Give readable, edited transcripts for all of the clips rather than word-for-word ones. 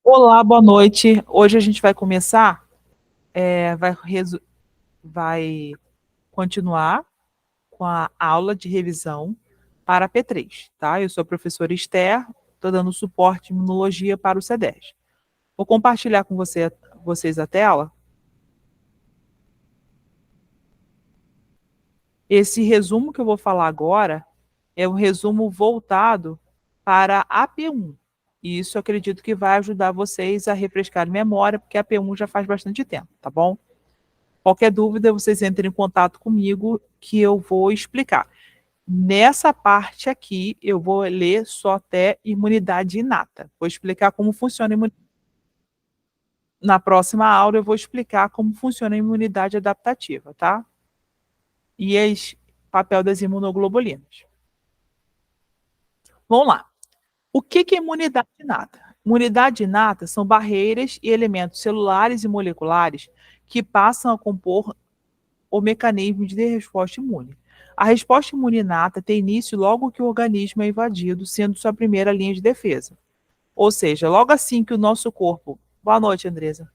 Olá, boa noite. Hoje a gente vai começar, vai continuar com a aula de revisão para P3, tá? Eu sou a professora Esther, estou dando suporte em imunologia para o C10. Vou compartilhar com vocês a tela. Esse resumo que eu vou falar agora é um resumo voltado para a P1. E isso eu acredito que vai ajudar vocês a refrescar a memória, porque a P1 já faz bastante tempo, tá bom? Qualquer dúvida, vocês entrem em contato comigo que eu vou explicar. Nessa parte aqui, eu vou ler só até imunidade inata. Vou explicar como funciona a imunidade. Na próxima aula, eu vou explicar como funciona a imunidade adaptativa, tá? E o papel das imunoglobulinas. Vamos lá. O que é imunidade inata? Imunidade inata são barreiras e elementos celulares e moleculares que passam a compor o mecanismo de resposta imune. A resposta imune inata tem início logo que o organismo é invadido, sendo sua primeira linha de defesa. Ou seja, logo assim que o nosso corpo. Boa noite, Andresa.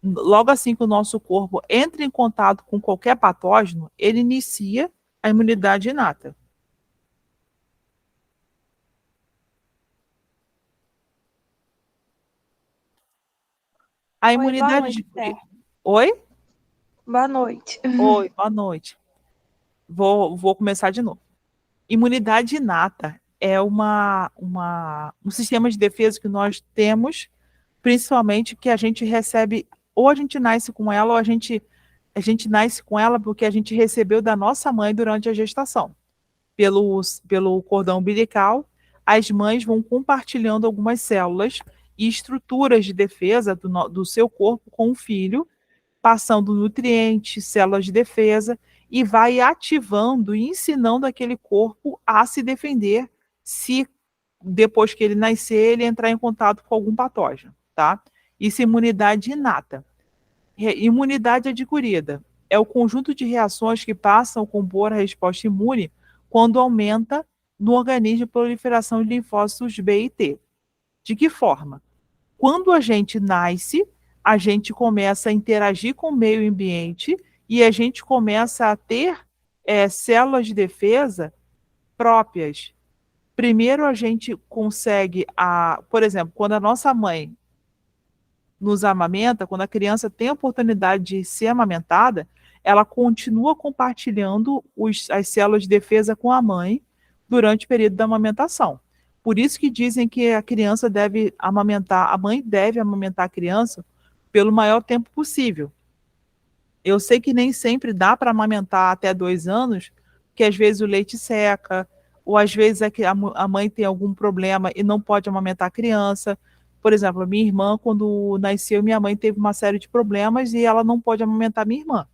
Logo assim que o nosso corpo entra em contato com qualquer patógeno, ele inicia a imunidade inata. A Oi, boa imunidade noite, de... Esther. Oi? Boa noite. Oi, boa noite. Vou começar de novo. Imunidade inata é um sistema de defesa que nós temos, principalmente que a gente recebe, ou a gente nasce com ela, ou a gente nasce com ela porque a gente recebeu da nossa mãe durante a gestação. Pelo cordão umbilical, as mães vão compartilhando algumas células e estruturas de defesa do seu corpo com o filho, passando nutrientes, células de defesa, e vai ativando e ensinando aquele corpo a se defender se depois que ele nascer, ele entrar em contato com algum patógeno, tá? Isso é imunidade inata. Imunidade adquirida é o conjunto de reações que passam a compor a resposta imune quando aumenta no organismo a proliferação de linfócitos B e T. De que forma? Quando a gente nasce, a gente começa a interagir com o meio ambiente e a gente começa a ter células de defesa próprias. Primeiro a gente consegue, por exemplo, quando a nossa mãe nos amamenta, quando a criança tem a oportunidade de ser amamentada, ela continua compartilhando as células de defesa com a mãe durante o período da amamentação. Por isso que dizem que a criança deve amamentar, a mãe deve amamentar a criança pelo maior tempo possível. Eu sei que nem sempre dá para amamentar até 2 anos, porque às vezes o leite seca, ou às vezes a mãe tem algum problema e não pode amamentar a criança. Por exemplo, a minha irmã, quando nasceu, minha mãe teve uma série de problemas e ela não pode amamentar minha irmã.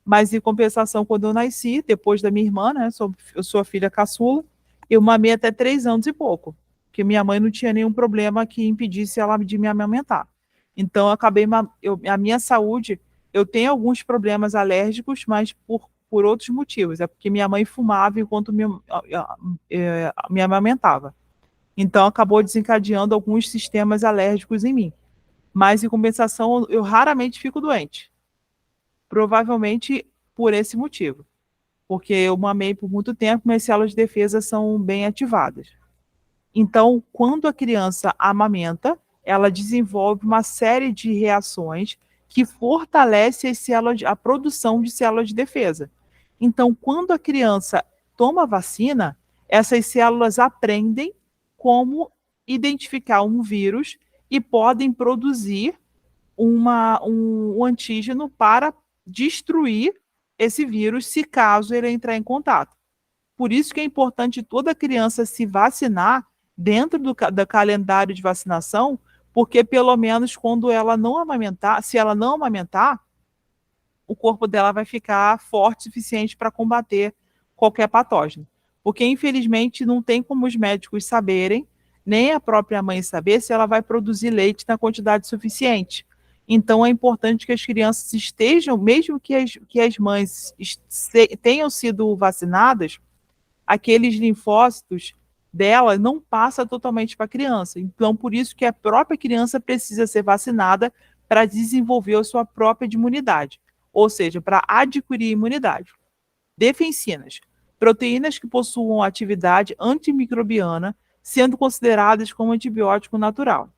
Mas, em compensação, quando eu nasci, depois da minha irmã, né, eu sou a filha caçula, eu mamei até 3 anos e pouco, porque minha mãe não tinha nenhum problema que impedisse ela de me amamentar. Então, eu acabei, a minha saúde, eu tenho alguns problemas alérgicos, mas por outros motivos. É porque minha mãe fumava enquanto me amamentava. Então, acabou desencadeando alguns sistemas alérgicos em mim. Mas, em compensação, eu raramente fico doente. Provavelmente por esse motivo. Porque eu mamei por muito tempo, minhas células de defesa são bem ativadas. Então, quando a criança amamenta, ela desenvolve uma série de reações que fortalece a produção de células de defesa. Então, quando a criança toma vacina, essas células aprendem como identificar um vírus e podem produzir um antígeno para destruir esse vírus, se caso ele entrar em contato. Por isso que é importante toda criança se vacinar dentro do calendário de vacinação, porque pelo menos quando ela não amamentar, se ela não amamentar, o corpo dela vai ficar forte o suficiente para combater qualquer patógeno. Porque, infelizmente, não tem como os médicos saberem, nem a própria mãe saber, se ela vai produzir leite na quantidade suficiente. Então, é importante que as crianças estejam, mesmo que as mães tenham sido vacinadas, aqueles linfócitos dela não passa totalmente para a criança. Então, por isso que a própria criança precisa ser vacinada para desenvolver a sua própria imunidade, ou seja, para adquirir imunidade. Defensinas, proteínas que possuam atividade antimicrobiana, sendo consideradas como antibiótico natural.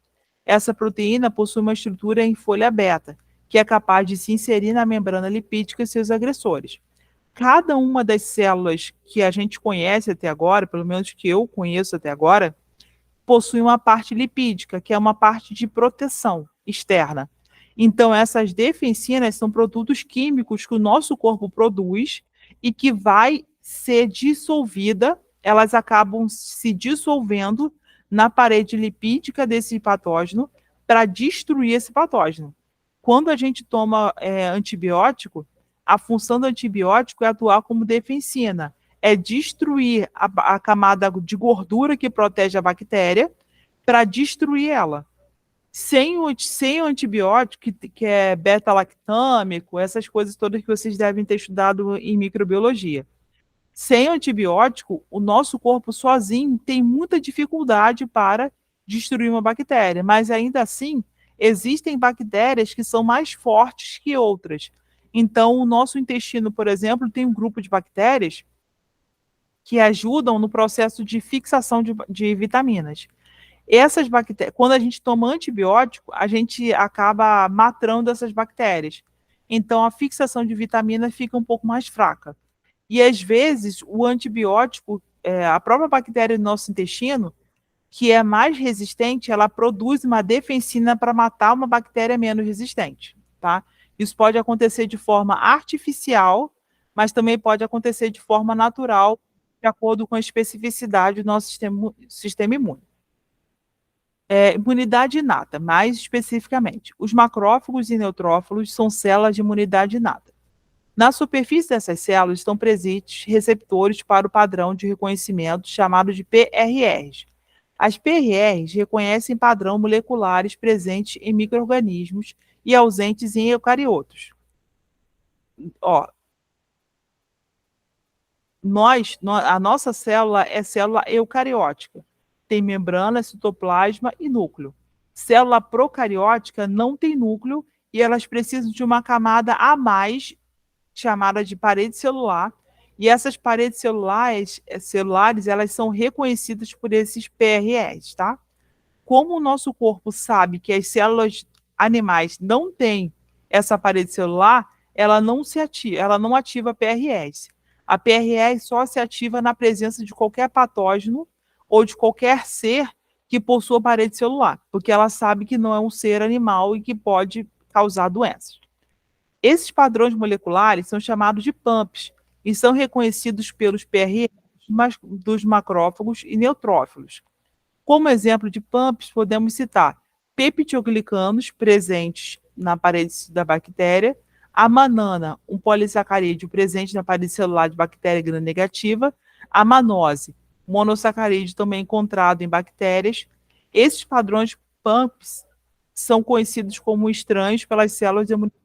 Essa proteína possui uma estrutura em folha beta, que é capaz de se inserir na membrana lipídica e seus agressores. Cada uma das células que a gente conhece até agora, pelo menos que eu conheço até agora, possui uma parte lipídica, que é uma parte de proteção externa. Então, essas defensinas são produtos químicos que o nosso corpo produz e que vai ser dissolvida, elas acabam se dissolvendo na parede lipídica desse patógeno para destruir esse patógeno. Quando a gente toma antibiótico, a função do antibiótico é atuar como defensina, é destruir a camada de gordura que protege a bactéria para destruir ela. Sem o antibiótico, que é beta-lactâmico, essas coisas todas que vocês devem ter estudado em microbiologia. Sem o antibiótico, o nosso corpo sozinho tem muita dificuldade para destruir uma bactéria, mas ainda assim, existem bactérias que são mais fortes que outras. Então, o nosso intestino, por exemplo, tem um grupo de bactérias que ajudam no processo de fixação de vitaminas. Essas bactérias, quando a gente toma antibiótico, a gente acaba matando essas bactérias. Então, a fixação de vitamina fica um pouco mais fraca. E às vezes o antibiótico, a própria bactéria do nosso intestino, que é mais resistente, ela produz uma defensina para matar uma bactéria menos resistente, tá? Isso pode acontecer de forma artificial, mas também pode acontecer de forma natural, de acordo com a especificidade do nosso sistema imune. Imunidade inata, mais especificamente. Os macrófagos e neutrófilos são células de imunidade inata. Na superfície dessas células estão presentes receptores para o padrão de reconhecimento chamado de PRRs. As PRRs reconhecem padrões moleculares presentes em micro-organismos e ausentes em eucariotos. Ó, a nossa célula é célula eucariótica. Tem membrana, citoplasma e núcleo. Célula procariótica não tem núcleo e elas precisam de uma camada a mais, chamada de parede celular, e essas paredes celulares, elas são reconhecidas por esses PRS, tá? Como o nosso corpo sabe que as células animais não têm essa parede celular, ela não ativa a PRS. A PRS só se ativa na presença de qualquer patógeno ou de qualquer ser que possua parede celular, porque ela sabe que não é um ser animal e que pode causar doenças. Esses padrões moleculares são chamados de PAMPs e são reconhecidos pelos PRS dos macrófagos e neutrófilos. Como exemplo de PAMPs, podemos citar peptidoglicanos presentes na parede da bactéria, a manana, um polissacarídeo presente na parede celular de bactéria gram-negativa, a manose, monossacarídeo também encontrado em bactérias. Esses padrões PAMPs são conhecidos como estranhos pelas células de imunidade,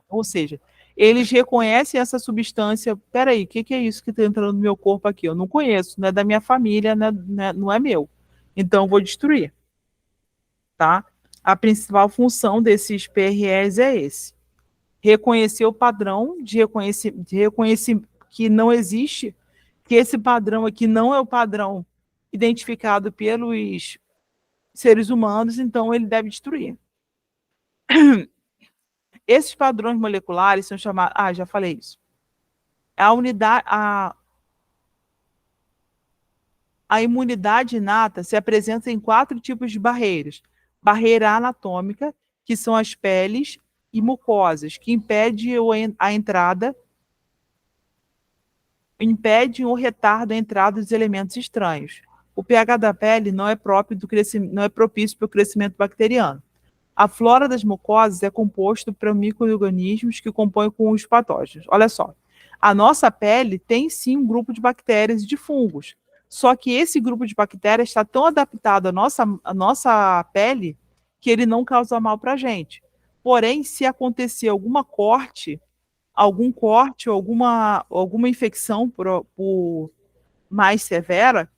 ou seja, eles reconhecem essa substância. Peraí, o que é isso que está entrando no meu corpo aqui? Eu não conheço, não é da minha família, não é meu. Então, eu vou destruir, tá? A principal função desses PREs é esse: reconhecer o padrão de reconhecer que não existe, que esse padrão aqui não é o padrão identificado pelos seres humanos, então ele deve destruir. Esses padrões moleculares são chamados. Ah, já falei isso. A imunidade inata se apresenta em 4 tipos de barreiras. Barreira anatômica, que são as peles e mucosas, que impedem ou retardam a entrada dos elementos estranhos. O pH da pele não é propício para o crescimento bacteriano. A flora das mucosas é composta por micro-organismos que compõem com os patógenos. Olha só, a nossa pele tem sim um grupo de bactérias e de fungos, só que esse grupo de bactérias está tão adaptado à nossa pele que ele não causa mal para a gente. Porém, se acontecer algum corte ou alguma infecção por mais severa,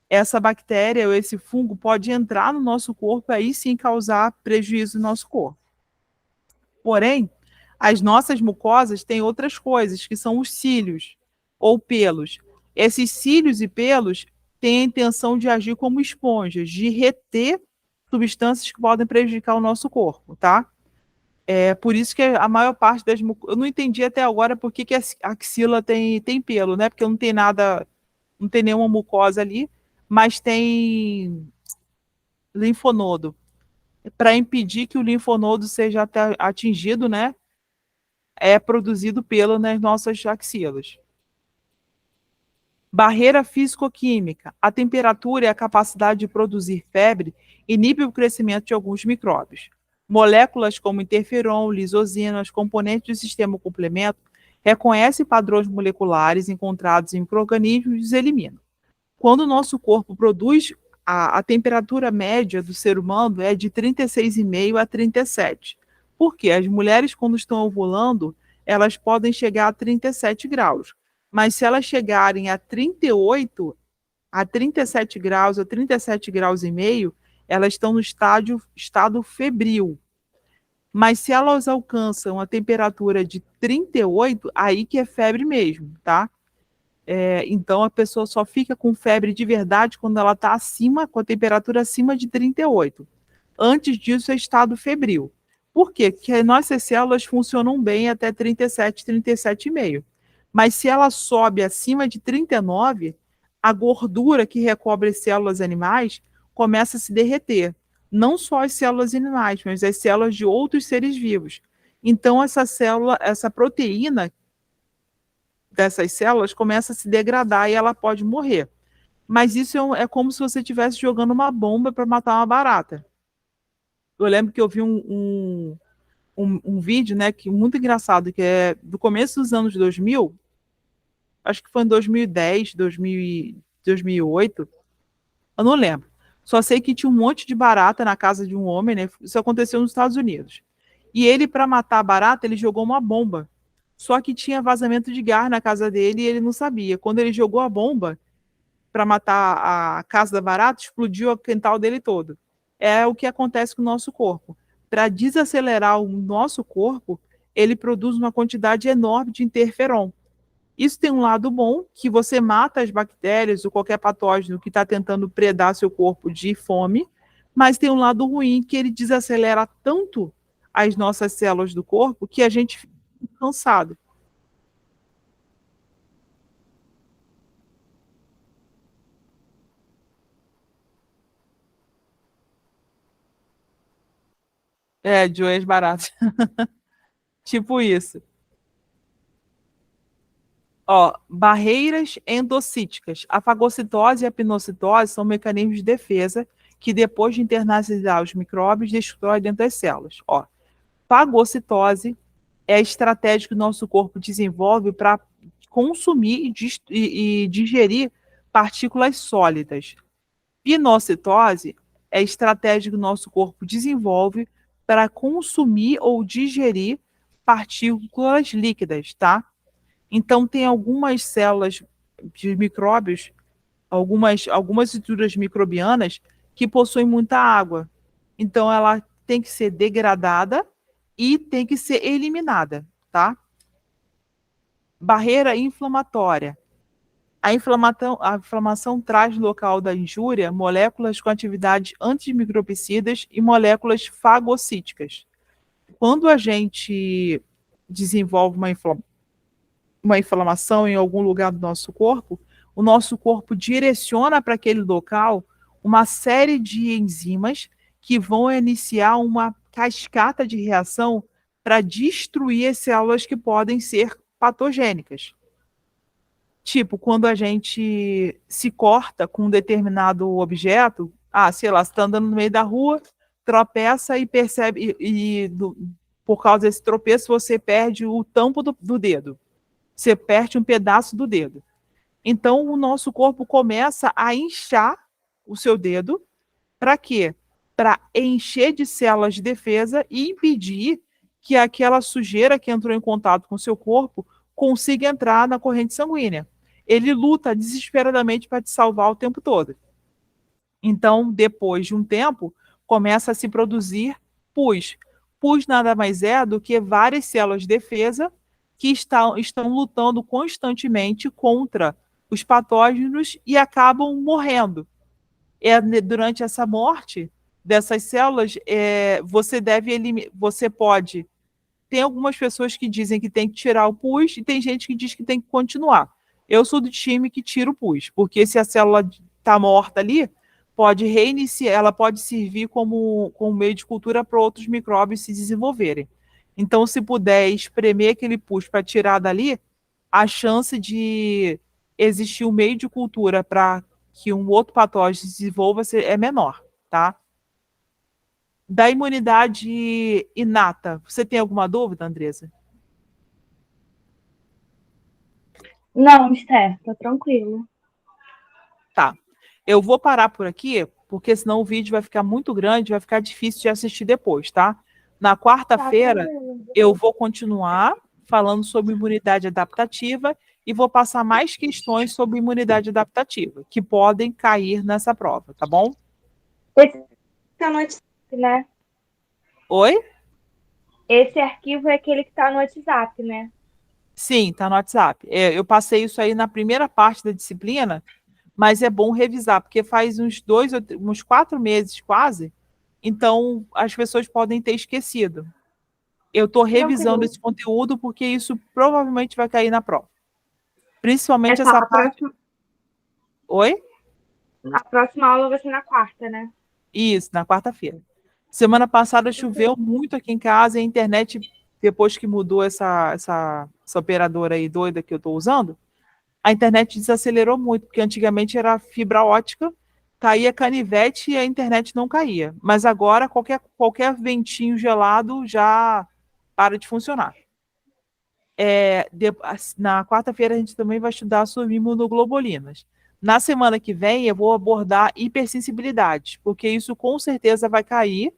essa bactéria ou esse fungo pode entrar no nosso corpo e aí sim causar prejuízo no nosso corpo. Porém, as nossas mucosas têm outras coisas, que são os cílios ou pelos. Esses cílios e pelos têm a intenção de agir como esponjas, de reter substâncias que podem prejudicar o nosso corpo, tá? É por isso que a maior parte das mucosas. Eu não entendi até agora por que, que a axila tem pelo, né? Porque não tem nada, não tem nenhuma mucosa ali, mas tem linfonodo. Para impedir que o linfonodo seja atingido, né? É produzido pelo nas nossas axilas. Barreira físico-química. A temperatura e a capacidade de produzir febre inibe o crescimento de alguns micróbios. Moléculas como interferon, lisozina, os componentes do sistema complemento, reconhecem padrões moleculares encontrados em micro-organismos e os eliminam. Quando o nosso corpo produz, a temperatura média do ser humano é de 36,5 a 37. Por quê? As mulheres, quando estão ovulando, elas podem chegar a 37 graus. Mas se elas chegarem a 38, a 37 graus, a 37 graus e meio, elas estão no estado febril. Mas se elas alcançam a temperatura de 38, aí que é febre mesmo, tá? Então a pessoa só fica com febre de verdade quando ela está acima, com a temperatura acima de 38. Antes disso é estado febril. Por quê? Porque nossas células funcionam bem até 37, 37,5. Mas se ela sobe acima de 39, a gordura que recobre as células animais começa a se derreter. Não só as células animais, mas as células de outros seres vivos. Então essa célula, essa proteína dessas células começa a se degradar e ela pode morrer. Mas isso é como se você estivesse jogando uma bomba para matar uma barata. Eu lembro que eu vi um vídeo, né, que muito engraçado, que é do começo dos anos 2000, acho que foi em 2010, 2008, eu não lembro. Só sei que tinha um monte de barata na casa de um homem, né? Isso aconteceu nos Estados Unidos. E ele, para matar a barata, ele jogou uma bomba. Só que tinha vazamento de gás na casa dele e ele não sabia. Quando ele jogou a bomba para matar a casa da barata, explodiu o quintal dele todo. É o que acontece com o nosso corpo. Para desacelerar o nosso corpo, ele produz uma quantidade enorme de interferon. Isso tem um lado bom, que você mata as bactérias ou qualquer patógeno que está tentando predar seu corpo de fome, mas tem um lado ruim, que ele desacelera tanto as nossas células do corpo que a gente fica cansado. De unhas baratas. Tipo isso. Ó, barreiras endocíticas. A fagocitose e a pinocitose são mecanismos de defesa que, depois de internalizar os micróbios, destrói dentro das células. Ó, fagocitose é a estratégia que o nosso corpo desenvolve para consumir e digerir partículas sólidas. Pinocitose é a estratégia que o nosso corpo desenvolve para consumir ou digerir partículas líquidas, tá? Então, tem algumas células de micróbios, algumas estruturas microbianas que possuem muita água. Então, ela tem que ser degradada e tem que ser eliminada, tá? Barreira inflamatória. A inflamação traz no local da injúria moléculas com atividades antimicrobicidas e moléculas fagocíticas. Quando a gente desenvolve uma inflamação em algum lugar do nosso corpo, o nosso corpo direciona para aquele local uma série de enzimas que vão iniciar uma cascata de reação para destruir as células que podem ser patogênicas. Tipo, quando a gente se corta com um determinado objeto, sei lá, você está andando no meio da rua, tropeça e percebe, por causa desse tropeço, você perde o tampo do dedo. Você perde um pedaço do dedo. Então, o nosso corpo começa a inchar o seu dedo. Para quê? Para encher de células de defesa e impedir que aquela sujeira que entrou em contato com o seu corpo consiga entrar na corrente sanguínea. Ele luta desesperadamente para te salvar o tempo todo. Então, depois de um tempo, começa a se produzir pus. Pus nada mais é do que várias células de defesa que estão lutando constantemente contra os patógenos e acabam morrendo. Durante essa morte dessas células, você pode. Tem algumas pessoas que dizem que tem que tirar o pus e tem gente que diz que tem que continuar. Eu sou do time que tira o pus, porque se a célula está morta ali, pode reiniciar, ela pode servir como meio de cultura para outros micróbios se desenvolverem. Então, se puder espremer aquele pus para tirar dali, a chance de existir um meio de cultura para que um outro patógeno se desenvolva é menor, tá? Da imunidade inata, você tem alguma dúvida, Andresa? Não, Esther, tá tranquilo. Tá. Eu vou parar por aqui, porque senão o vídeo vai ficar muito grande, vai ficar difícil de assistir depois, tá? Na Tá quarta-feira, tranquilo. eu vou continuar falando sobre imunidade adaptativa e vou passar mais questões sobre imunidade adaptativa, que podem cair nessa prova, tá bom? Esse tá no WhatsApp, né? Oi? Esse arquivo é aquele que tá no WhatsApp, né? Sim, tá no WhatsApp. Eu passei isso aí na primeira parte da disciplina, mas é bom revisar, porque faz uns 4 meses quase, então as pessoas podem ter esquecido. Eu estou revisando Tranquilo. esse conteúdo porque isso provavelmente vai cair na prova. Principalmente Essa, essa parte. Oi? a próxima aula vai ser na quarta, né? Isso, na quarta-feira. Semana passada choveu muito aqui em casa e a internet, depois que mudou essa operadora aí doida que eu estou usando, a internet desacelerou muito, porque antigamente era fibra ótica, caía canivete e a internet não caía. Mas agora qualquer ventinho gelado já para de funcionar. Na quarta-feira a gente também vai estudar sobre imunoglobolinas. Na semana que vem eu vou abordar hipersensibilidade, porque isso com certeza vai cair,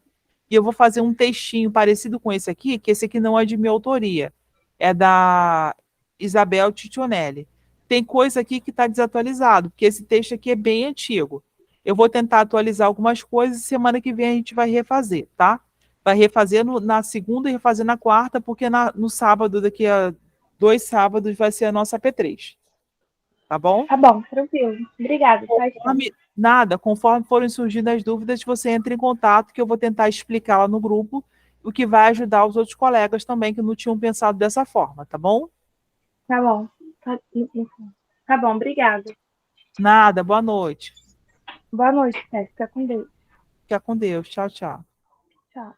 e eu vou fazer um textinho parecido com esse aqui, que esse aqui não é de minha autoria, é da Isabel Titionelli. Tem coisa aqui que está desatualizado, porque esse texto aqui é bem antigo. Eu vou tentar atualizar algumas coisas e semana que vem a gente vai refazer, tá? Vai refazer na segunda e refazer na quarta, porque no sábado, daqui a 2 sábados, vai ser a nossa P3. Tá bom? Tá bom, tranquilo. Obrigada, tá, Esther? Conforme forem surgindo as dúvidas, você entra em contato que eu vou tentar explicar lá no grupo, o que vai ajudar os outros colegas também que não tinham pensado dessa forma, tá bom? Tá bom. Tá, tá bom, obrigada. Nada, boa noite. Boa noite, Esther. Fica com Deus. Fica com Deus. Tchau, tchau. Tchau.